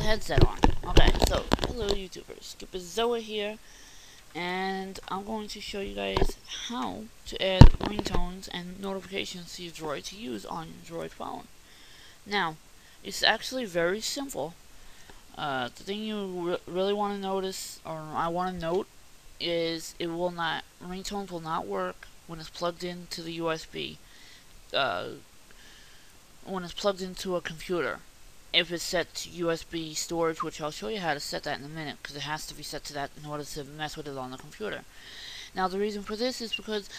headset on. Okay, so hello YouTubers, Skipperzoa here, and I'm going to show you guys how to add ringtones and notifications to your Droid to use on your Droid phone. Now, it's actually very simple. The thing you really want to notice, or I want to note, is ringtones will not work when it's plugged into the USB. When it's plugged into a computer. If it's set to USB storage, which I'll show you how to set that in a minute, because it has to be set to that in order to mess with it on the computer. Now, the reason for this is because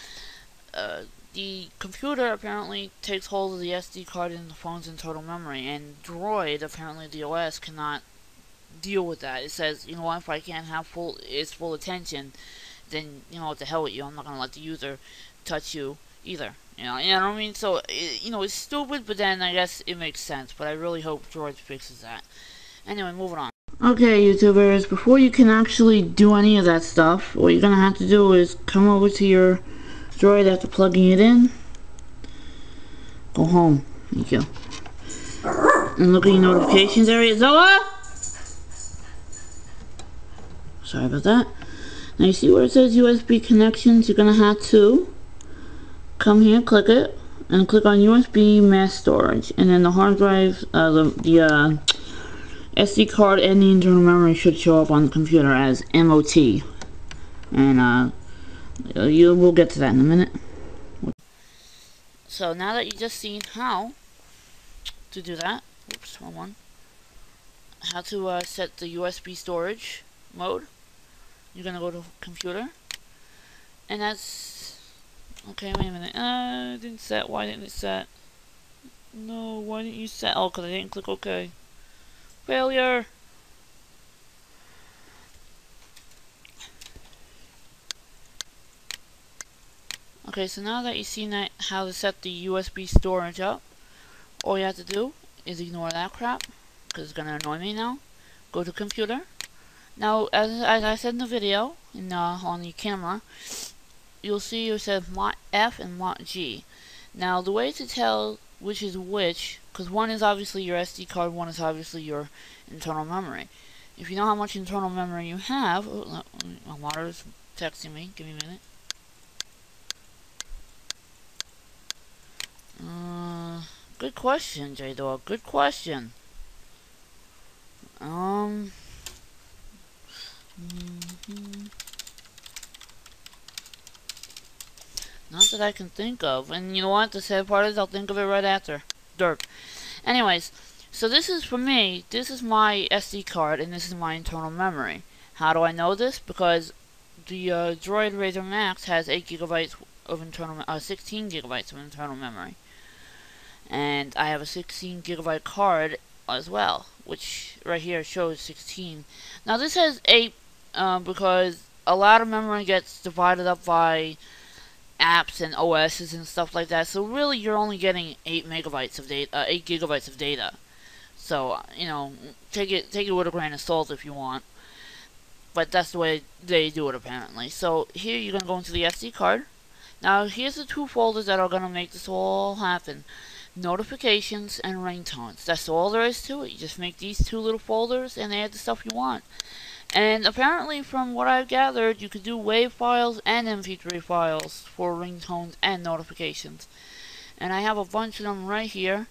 the computer apparently takes hold of the SD card in the phone's internal memory, and Droid, apparently the OS, cannot deal with that. It says, you know what, if I can't have its full attention, then, you know, what the hell with you, I'm not going to let the user touch you either. You know what I mean? So, it's stupid, but then I guess it makes sense. But I really hope Droid fixes that. Anyway, moving on. Okay, YouTubers, before you can actually do any of that stuff, what you're going to have to do is come over to your Droid after plugging it in. Go home. Thank you. And look at your notifications area. Zoa! Sorry about that. Now, you see where it says USB connections? You're going to have to come here, click it, and click on USB mass storage, and then the hard drive, the SD card and the internal memory should show up on the computer as MOT, and we'll get to that in a minute. So now that you just seen how to do that, oops, wrong one, how to set the USB storage mode, you're gonna go to computer, and that's okay, wait a minute. It didn't set. Why didn't it set? No, why didn't you set? Oh, because I didn't click OK. Failure! Okay, so now that you've seen how to set the USB storage up, all you have to do is ignore that crap, because it's going to annoy me now. Go to computer. Now, as I said in the video, on the camera, you'll see it says Mod F and Mod G. Now, the way to tell which is which, because one is obviously your SD card, one is obviously your internal memory. If you know how much internal memory you have, my monitor's texting me, give me a minute. Good question, J-Dog, good question. Not that I can think of. And you know what? The sad part is I'll think of it right after. Derp. Anyways, so this is for me. This is my SD card and this is my internal memory. How do I know this? Because the Droid Razr Max has 8 gigabytes of 16 gigabytes of internal memory. And I have a 16 gigabyte card as well, which right here shows 16. Now this has 8 because a lot of memory gets divided up by apps and OSs and stuff like that. So really, you're only getting 8 megabytes of data, 8 gigabytes of data. So take it with a grain of salt if you want. But that's the way they do it apparently. So here you're gonna go into the SD card. Now here's the 2 folders that are gonna make this all happen: notifications and ringtones. That's all there is to it. You just make these 2 little folders and add the stuff you want. And apparently, from what I've gathered, you could do WAV files and MP3 files for ringtones and notifications. And I have a bunch of them right here.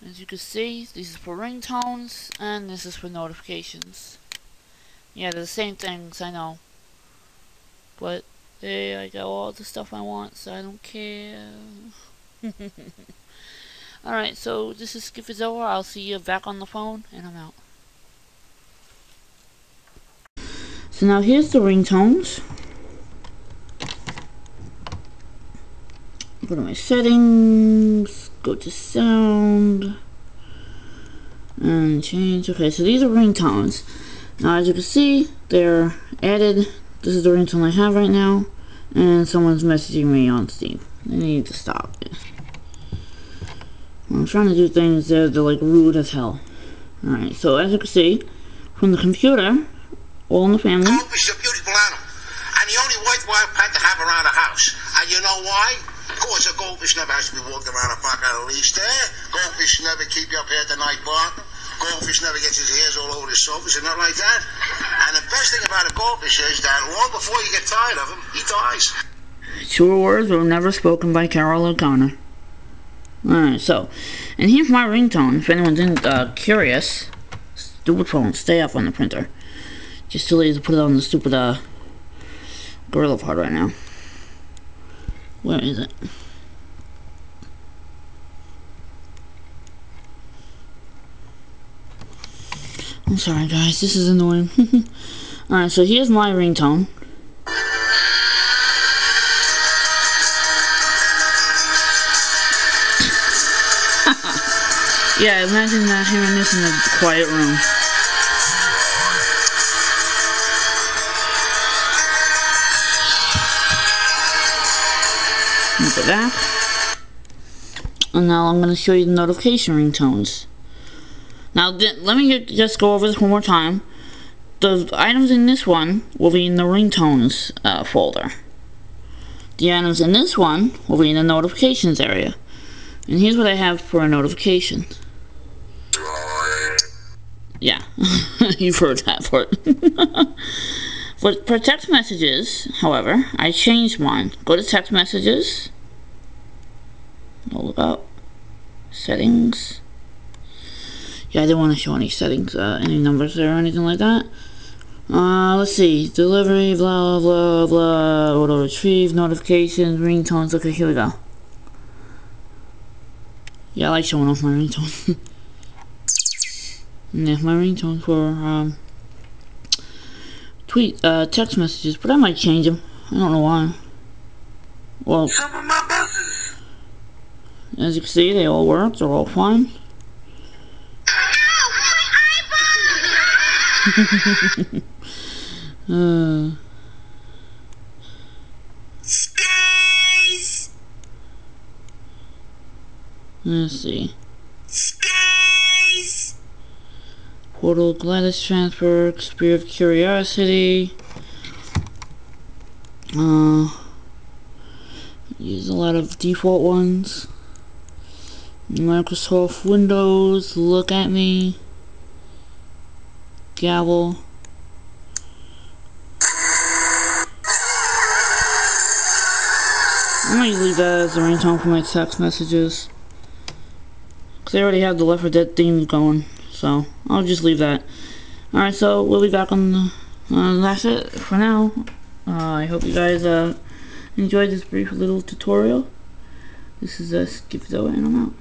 As you can see, this is for ringtones, and this is for notifications. Yeah, they're the same things, I know. But, hey, I got all the stuff I want, so I don't care. Alright, so this is Skipperzoa. I'll see you back on the phone, and I'm out. So now here's the ringtones. Go to my settings, go to sound, and change. Okay, so these are ringtones. Now as you can see, they're added. This is the ringtone I have right now, and someone's messaging me on Steam. I need to stop it. I'm trying to do things there, they're like rude as hell. Alright, so as you can see, from the computer, all in the family. Goldfish is a beautiful animal, and the only worthwhile pet to have around the house. And you know why? Of course, a goldfish never has to be walking around a fucking leash there. Goldfish never keep you up here at the night, Bart. goldfish never gets his hairs all over the surface and nothing like that. And the best thing about a goldfish is that long before you get tired of him, he dies. Truer words were never spoken by Carol O'Connor. Alright, so, and here's my ringtone, if anyone's curious. Stupid phone, stay off on the printer. Just too lazy to put it on the stupid, gorilla part right now. Where is it? I'm sorry guys, this is annoying. Alright, so here's my ringtone. Yeah, imagine hearing this in a quiet room. Look at that. And now I'm going to show you the notification ringtones. Now, let me just go over this one more time. The items in this one will be in the ringtones folder. The items in this one will be in the notifications area. And here's what I have for a notification. Yeah, you've heard that part. But for text messages, however, I changed mine. Go to text messages. Look up. Settings. Yeah, I didn't want to show any settings, any numbers there or anything like that. Let's see. Delivery, blah, blah, blah. Auto retrieve, notifications, ringtones. Okay, here we go. Yeah, I like showing off my ringtone. And there's my ringtone for, text messages, but I might change them. I don't know why. Well, Some of my business. As you can see, they all work. They're all fine. Space. Let's see. Space. Portal, Gladys transfer, Spirit of Curiosity. Use a lot of default ones. Microsoft Windows, look at me. Gavel. I'm gonna leave that as the ringtone for my text messages. Cause I already have the Left 4 Dead theme going, so I'll just leave that. Alright, so we'll be back on the, that's it for now. I hope you guys enjoyed this brief little tutorial. This is Skip Zoe and I'm out.